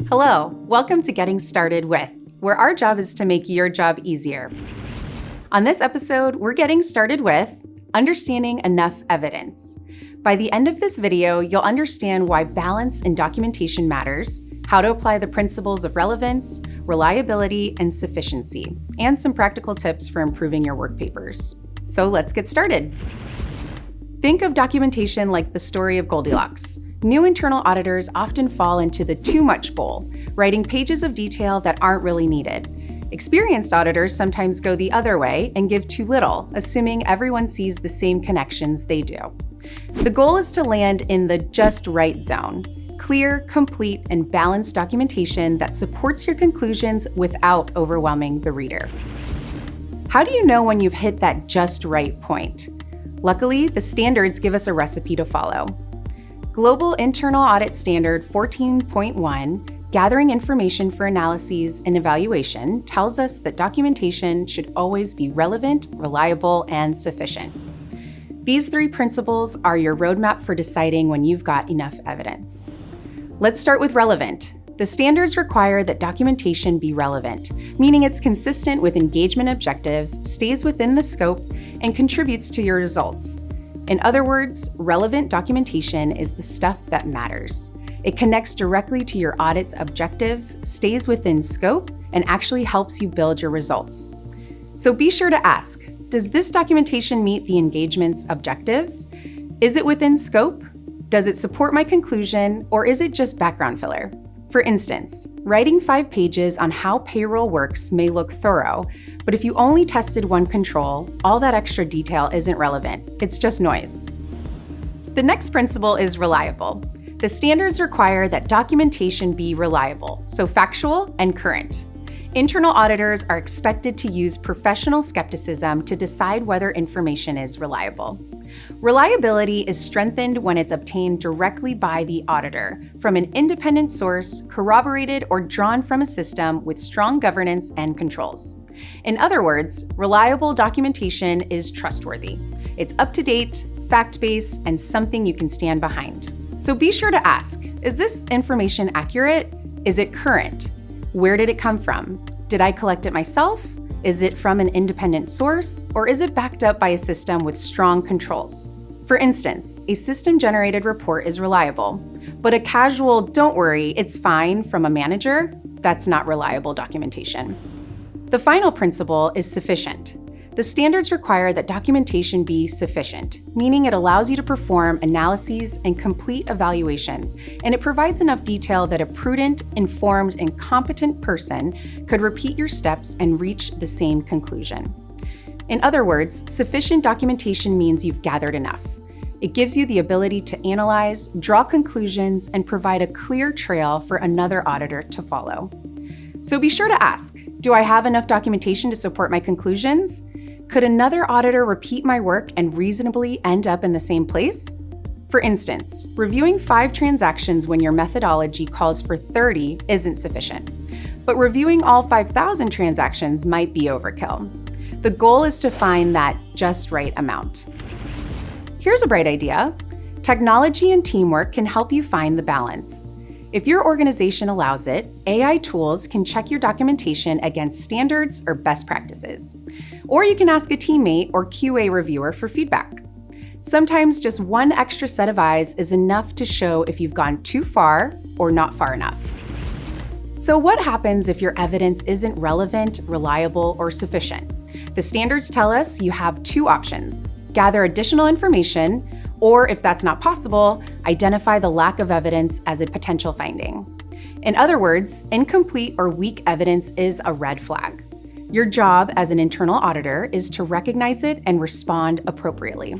Hello, welcome to Getting Started With, where our job is to make your job easier. On this episode, we're getting started with understanding enough evidence. By the end of this video, you'll understand why balance in documentation matters, how to apply the principles of relevance, reliability, and sufficiency, and some practical tips for improving your work papers. So let's get started. Think of documentation like the story of Goldilocks. New internal auditors often fall into the too much bowl, writing pages of detail that aren't really needed. Experienced auditors sometimes go the other way and give too little, assuming everyone sees the same connections they do. The goal is to land in the just right zone, clear, complete, and balanced documentation that supports your conclusions without overwhelming the reader. How do you know when you've hit that just right point? Luckily, the standards give us a recipe to follow. Global Internal Audit Standard 14.1, Gathering Information for Analyses and Evaluation, tells us that documentation should always be relevant, reliable, and sufficient. These three principles are your roadmap for deciding when you've got enough evidence. Let's start with relevant. The standards require that documentation be relevant, meaning it's consistent with engagement objectives, stays within the scope, and contributes to your results. In other words, relevant documentation is the stuff that matters. It connects directly to your audit's objectives, stays within scope, and actually helps you build your results. So be sure to ask, does this documentation meet the engagement's objectives? Is it within scope? Does it support my conclusion, or is it just background filler? For instance, writing 5 pages on how payroll works may look thorough, but if you only tested one control, all that extra detail isn't relevant. It's just noise. The next principle is reliable. The standards require that documentation be reliable, so factual and current. Internal auditors are expected to use professional skepticism to decide whether information is reliable. Reliability is strengthened when it's obtained directly by the auditor, from an independent source, corroborated or drawn from a system with strong governance and controls. In other words, reliable documentation is trustworthy. It's up to date, fact-based, and something you can stand behind. So be sure to ask, is this information accurate? Is it current? Where did it come from? Did I collect it myself? Is it from an independent source? Or is it backed up by a system with strong controls? For instance, a system-generated report is reliable, but a casual "don't worry, it's fine" from a manager, that's not reliable documentation. The final principle is sufficient. The standards require that documentation be sufficient, meaning it allows you to perform analyses and complete evaluations, and it provides enough detail that a prudent, informed, and competent person could repeat your steps and reach the same conclusion. In other words, sufficient documentation means you've gathered enough. It gives you the ability to analyze, draw conclusions, and provide a clear trail for another auditor to follow. So be sure to ask, do I have enough documentation to support my conclusions? Could another auditor repeat my work and reasonably end up in the same place? For instance, reviewing 5 transactions when your methodology calls for 30 isn't sufficient, but reviewing all 5,000 transactions might be overkill. The goal is to find that just right amount. Here's a bright idea. Technology and teamwork can help you find the balance. If your organization allows it, AI tools can check your documentation against standards or best practices. Or you can ask a teammate or QA reviewer for feedback. Sometimes just one extra set of eyes is enough to show if you've gone too far or not far enough. So what happens if your evidence isn't relevant, reliable, or sufficient? The standards tell us you have 2 options: gather additional information, or if that's not possible, identify the lack of evidence as a potential finding. In other words, incomplete or weak evidence is a red flag. Your job as an internal auditor is to recognize it and respond appropriately.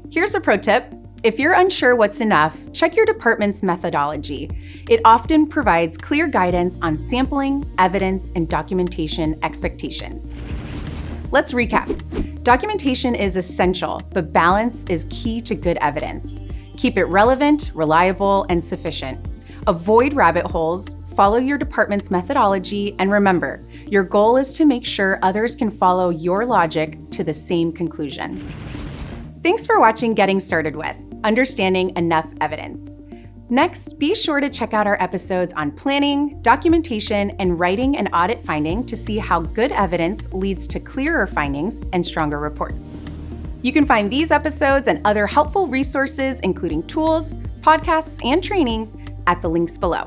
Here's a pro tip. If you're unsure what's enough, check your department's methodology. It often provides clear guidance on sampling, evidence, and documentation expectations. Let's recap. Documentation is essential, but balance is key to good evidence. Keep it relevant, reliable, and sufficient. Avoid rabbit holes, follow your department's methodology, and remember, your goal is to make sure others can follow your logic to the same conclusion. Thanks for watching Getting Started With, Understanding Enough Evidence. Next, be sure to check out our episodes on planning, documentation, and writing an audit finding to see how good evidence leads to clearer findings and stronger reports. You can find these episodes and other helpful resources, including tools, podcasts, and trainings, at the links below.